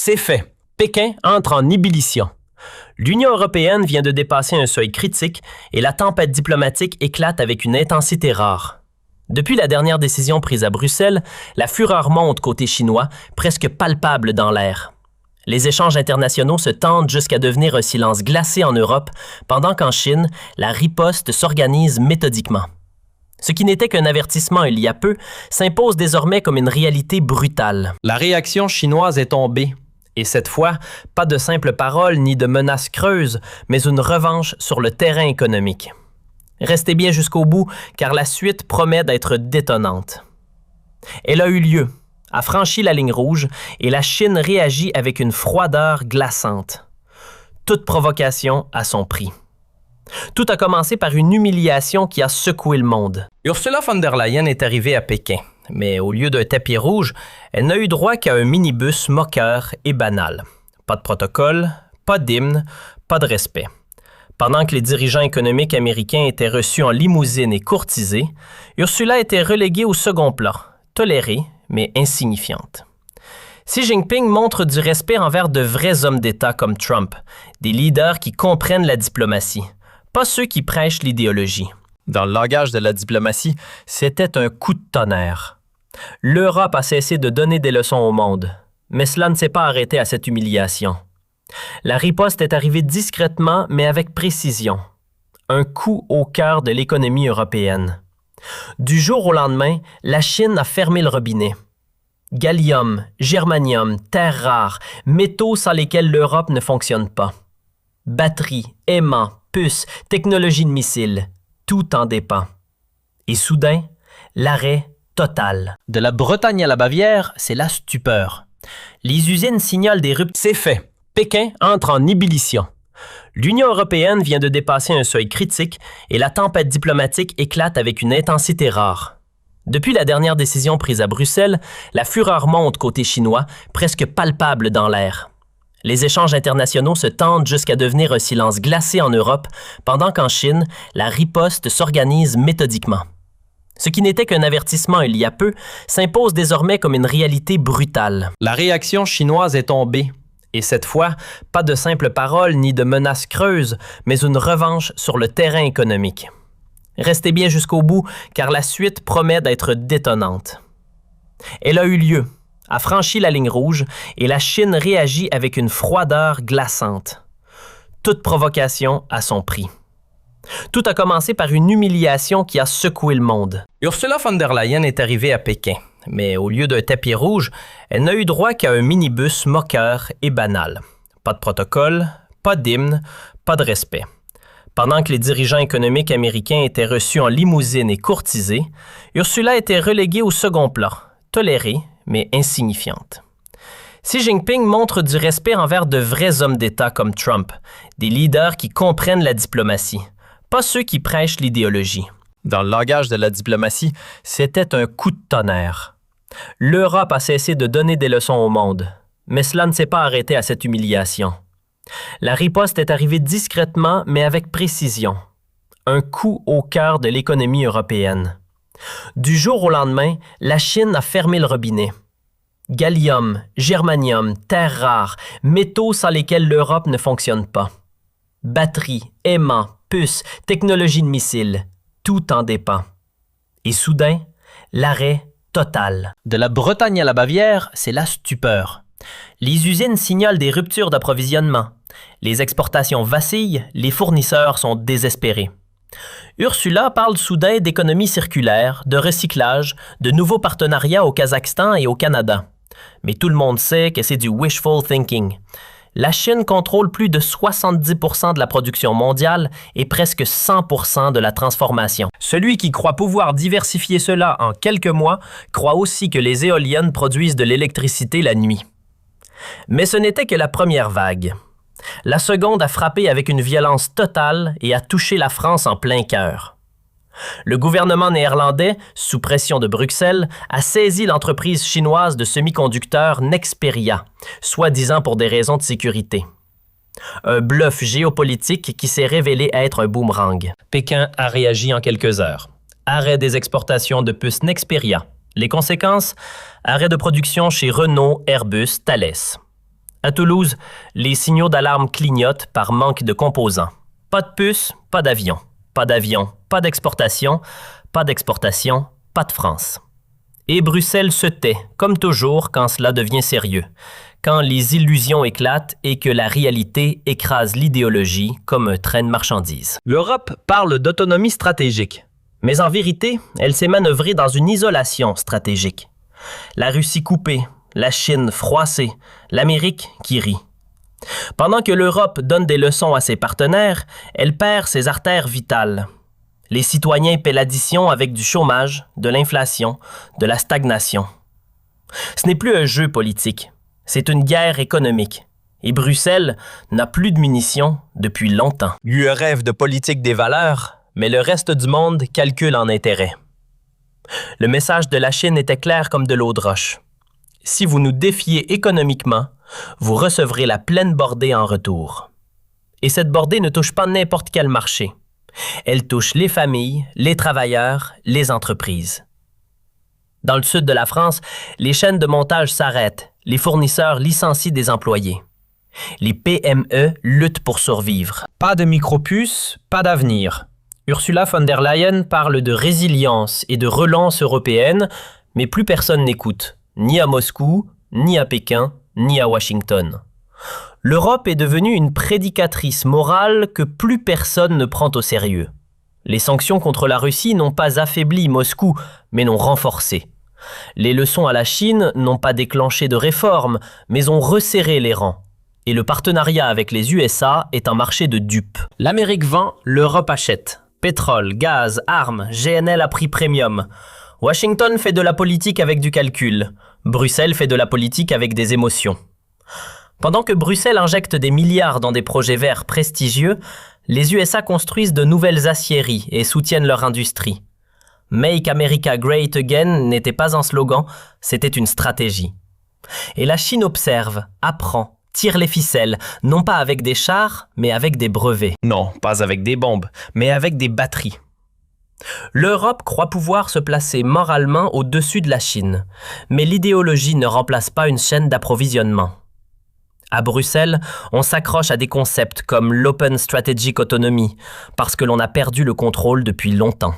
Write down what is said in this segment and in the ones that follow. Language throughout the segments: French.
C'est fait. Pékin entre en ébullition. L'Union européenne vient de dépasser un seuil critique et la tempête diplomatique éclate avec une intensité rare. Depuis la dernière décision prise à Bruxelles, la fureur monte côté chinois, presque palpable dans l'air. Les échanges internationaux se tendent jusqu'à devenir un silence glacé en Europe, pendant qu'en Chine, la riposte s'organise méthodiquement. Ce qui n'était qu'un avertissement il y a peu s'impose désormais comme une réalité brutale. La réaction chinoise est tombée. Et cette fois, pas de simples paroles ni de menaces creuses, mais une revanche sur le terrain économique. Restez bien jusqu'au bout, car la suite promet d'être détonnante. Elle a eu lieu, a franchi la ligne rouge, et la Chine réagit avec une froideur glaçante. Toute provocation a son prix. Tout a commencé par une humiliation qui a secoué le monde. Ursula von der Leyen est arrivée à Pékin. Mais au lieu d'un tapis rouge, elle n'a eu droit qu'à un minibus moqueur et banal. Pas de protocole, pas d'hymne, pas de respect. Pendant que les dirigeants économiques américains étaient reçus en limousine et courtisés, Ursula était reléguée au second plan, tolérée mais insignifiante. Xi Jinping montre du respect envers de vrais hommes d'État comme Trump, des leaders qui comprennent la diplomatie, pas ceux qui prêchent l'idéologie. Dans le langage de la diplomatie, c'était un coup de tonnerre. L'Europe a cessé de donner des leçons au monde, mais cela ne s'est pas arrêté à cette humiliation. La riposte est arrivée discrètement, mais avec précision. Un coup au cœur de l'économie européenne. Du jour au lendemain, la Chine a fermé le robinet. Gallium, germanium, terres rares, métaux sans lesquels l'Europe ne fonctionne pas. Batteries, aimants, puces, technologie de missiles. Tout en dépend. Et soudain, l'arrêt total. De la Bretagne à la Bavière, c'est la stupeur. Les usines signalent des ruptures. C'est fait. Pékin entre en ébullition. L'Union européenne vient de dépasser un seuil critique et la tempête diplomatique éclate avec une intensité rare. Depuis la dernière décision prise à Bruxelles, la fureur monte côté chinois, presque palpable dans l'air. Les échanges internationaux se tendent jusqu'à devenir un silence glacé en Europe, pendant qu'en Chine, la riposte s'organise méthodiquement. Ce qui n'était qu'un avertissement il y a peu s'impose désormais comme une réalité brutale. La réaction chinoise est tombée. Et cette fois, pas de simples paroles ni de menaces creuses, mais une revanche sur le terrain économique. Restez bien jusqu'au bout, car la suite promet d'être détonnante. Elle a eu lieu, a franchi la ligne rouge, et la Chine réagit avec une froideur glaçante. Toute provocation a son prix. Tout a commencé par une humiliation qui a secoué le monde. Ursula von der Leyen est arrivée à Pékin, mais au lieu d'un tapis rouge, elle n'a eu droit qu'à un minibus moqueur et banal. Pas de protocole, pas d'hymne, pas de respect. Pendant que les dirigeants économiques américains étaient reçus en limousine et courtisés, Ursula était reléguée au second plan, tolérée mais insignifiante. Xi Jinping montre du respect envers de vrais hommes d'État comme Trump, des leaders qui comprennent la diplomatie, pas ceux qui prêchent l'idéologie. Dans le langage de la diplomatie, c'était un coup de tonnerre. L'Europe a cessé de donner des leçons au monde, mais cela ne s'est pas arrêté à cette humiliation. La riposte est arrivée discrètement, mais avec précision. Un coup au cœur de l'économie européenne. Du jour au lendemain, la Chine a fermé le robinet. Gallium, germanium, terres rares, métaux sans lesquels l'Europe ne fonctionne pas. Batteries, aimants, puces, technologie de missiles, tout en dépend. Et soudain, l'arrêt total. De la Bretagne à la Bavière, c'est la stupeur. Les usines signalent des ruptures d'approvisionnement. Les exportations vacillent, les fournisseurs sont désespérés. Ursula parle soudain d'économie circulaire, de recyclage, de nouveaux partenariats au Kazakhstan et au Canada. Mais tout le monde sait que c'est du wishful thinking. La Chine contrôle plus de 70% de la production mondiale et presque 100% de la transformation. Celui qui croit pouvoir diversifier cela en quelques mois croit aussi que les éoliennes produisent de l'électricité la nuit. Mais ce n'était que la première vague. La seconde a frappé avec une violence totale et a touché la France en plein cœur. Le gouvernement néerlandais, sous pression de Bruxelles, a saisi l'entreprise chinoise de semi-conducteurs Nexperia, soi-disant pour des raisons de sécurité. Un bluff géopolitique qui s'est révélé être un boomerang. Pékin a réagi en quelques heures. Arrêt des exportations de puces Nexperia. Les conséquences? Arrêt de production chez Renault, Airbus, Thales. À Toulouse, les signaux d'alarme clignotent par manque de composants. Pas de puces, pas d'avion. Pas d'avion, pas d'exportation. Pas d'exportation, pas de France. Et Bruxelles se tait, comme toujours, quand cela devient sérieux, quand les illusions éclatent et que la réalité écrase l'idéologie comme un train de marchandises. L'Europe parle d'autonomie stratégique, mais en vérité, elle s'est manœuvrée dans une isolation stratégique. La Russie coupée, la Chine froissée, l'Amérique qui rit. Pendant que l'Europe donne des leçons à ses partenaires, elle perd ses artères vitales. Les citoyens paient l'addition avec du chômage, de l'inflation, de la stagnation. Ce n'est plus un jeu politique, c'est une guerre économique. Et Bruxelles n'a plus de munitions depuis longtemps. L'UE rêve de politique des valeurs, mais le reste du monde calcule en intérêt. Le message de la Chine était clair comme de l'eau de roche. Si vous nous défiez économiquement, vous recevrez la pleine bordée en retour. Et cette bordée ne touche pas n'importe quel marché. Elle touche les familles, les travailleurs, les entreprises. Dans le sud de la France, les chaînes de montage s'arrêtent, les fournisseurs licencient des employés. Les PME luttent pour survivre. Pas de micropuces, pas d'avenir. Ursula von der Leyen parle de résilience et de relance européenne, mais plus personne n'écoute, ni à Moscou, ni à Pékin, ni à Washington. L'Europe est devenue une prédicatrice morale que plus personne ne prend au sérieux. Les sanctions contre la Russie n'ont pas affaibli Moscou, mais l'ont renforcé. Les leçons à la Chine n'ont pas déclenché de réformes, mais ont resserré les rangs. Et le partenariat avec les USA est un marché de dupes. L'Amérique vend, l'Europe achète. Pétrole, gaz, armes, GNL à prix premium. Washington fait de la politique avec du calcul. Bruxelles fait de la politique avec des émotions. Pendant que Bruxelles injecte des milliards dans des projets verts prestigieux, les USA construisent de nouvelles aciéries et soutiennent leur industrie. Make America Great Again n'était pas un slogan, c'était une stratégie. Et la Chine observe, apprend, tire les ficelles, non pas avec des chars, mais avec des brevets. Non, pas avec des bombes, mais avec des batteries. L'Europe croit pouvoir se placer moralement au-dessus de la Chine, mais l'idéologie ne remplace pas une chaîne d'approvisionnement. À Bruxelles, on s'accroche à des concepts comme l'Open Strategic Autonomy, parce que l'on a perdu le contrôle depuis longtemps.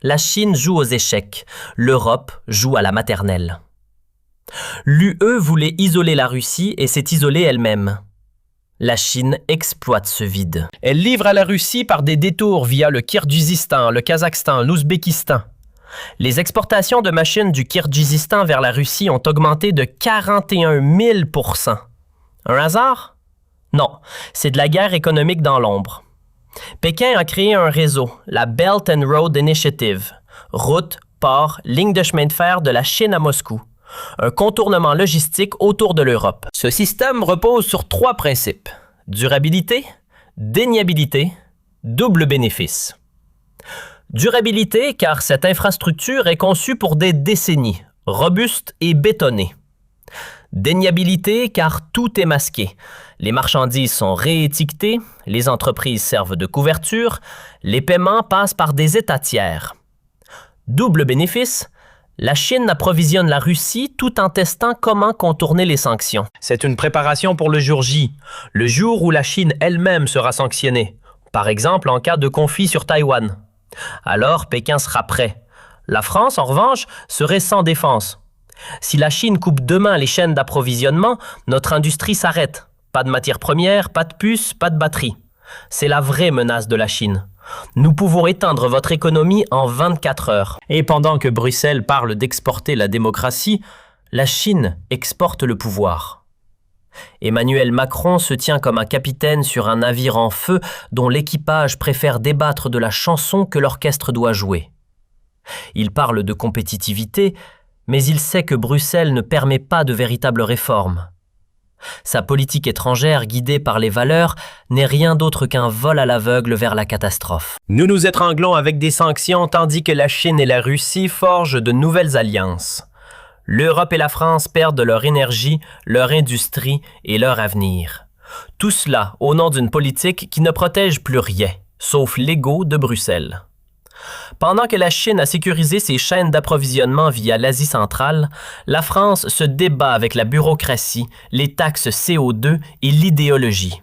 La Chine joue aux échecs, l'Europe joue à la maternelle. L'UE voulait isoler la Russie et s'est isolée elle-même. La Chine exploite ce vide. Elle livre à la Russie par des détours via le Kirghizistan, le Kazakhstan, l'Ouzbékistan. Les exportations de machines du Kirghizistan vers la Russie ont augmenté de 41 000 %. Un hasard? Non, c'est de la guerre économique dans l'ombre. Pékin a créé un réseau, la Belt and Road Initiative, route, port, ligne de chemin de fer de la Chine à Moscou. Un contournement logistique autour de l'Europe. Ce système repose sur 3 principes: durabilité, déniabilité, double bénéfice. Durabilité, car cette infrastructure est conçue pour des décennies, robuste et bétonnée. Déniabilité, car tout est masqué. Les marchandises sont réétiquetées, les entreprises servent de couverture, les paiements passent par des États tiers. Double bénéfice, la Chine approvisionne la Russie tout en testant comment contourner les sanctions. C'est une préparation pour le jour J, le jour où la Chine elle-même sera sanctionnée, par exemple en cas de conflit sur Taïwan. Alors Pékin sera prêt. La France, en revanche, serait sans défense. Si la Chine coupe demain les chaînes d'approvisionnement, notre industrie s'arrête. Pas de matières premières, pas de puces, pas de batteries. C'est la vraie menace de la Chine. Nous pouvons éteindre votre économie en 24 heures. Et pendant que Bruxelles parle d'exporter la démocratie, la Chine exporte le pouvoir. Emmanuel Macron se tient comme un capitaine sur un navire en feu dont l'équipage préfère débattre de la chanson que l'orchestre doit jouer. Il parle de compétitivité, mais il sait que Bruxelles ne permet pas de véritables réformes. Sa politique étrangère guidée par les valeurs n'est rien d'autre qu'un vol à l'aveugle vers la catastrophe. Nous nous étranglons avec des sanctions tandis que la Chine et la Russie forgent de nouvelles alliances. L'Europe et la France perdent leur énergie, leur industrie et leur avenir. Tout cela au nom d'une politique qui ne protège plus rien, sauf l'ego de Bruxelles. Pendant que la Chine a sécurisé ses chaînes d'approvisionnement via l'Asie centrale, la France se débat avec la bureaucratie, les taxes CO2 et l'idéologie.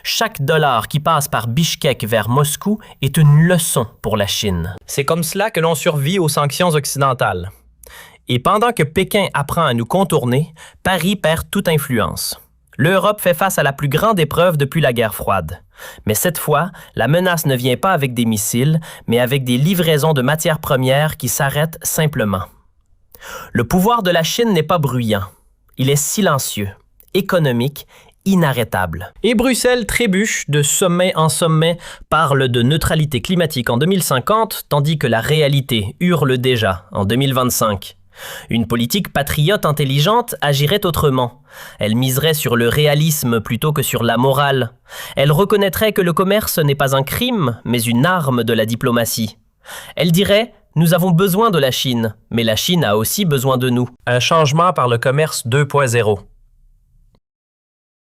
Chaque dollar qui passe par Bichkek vers Moscou est une leçon pour la Chine. C'est comme cela que l'on survit aux sanctions occidentales. Et pendant que Pékin apprend à nous contourner, Paris perd toute influence. L'Europe fait face à la plus grande épreuve depuis la guerre froide. Mais cette fois, la menace ne vient pas avec des missiles, mais avec des livraisons de matières premières qui s'arrêtent simplement. Le pouvoir de la Chine n'est pas bruyant. Il est silencieux, économique, inarrêtable. Et Bruxelles trébuche de sommet en sommet, parle de neutralité climatique en 2050, tandis que la réalité hurle déjà en 2025. Une politique patriote intelligente agirait autrement. Elle miserait sur le réalisme plutôt que sur la morale. Elle reconnaîtrait que le commerce n'est pas un crime, mais une arme de la diplomatie. Elle dirait « Nous avons besoin de la Chine, mais la Chine a aussi besoin de nous ». Un changement par le commerce 2.0.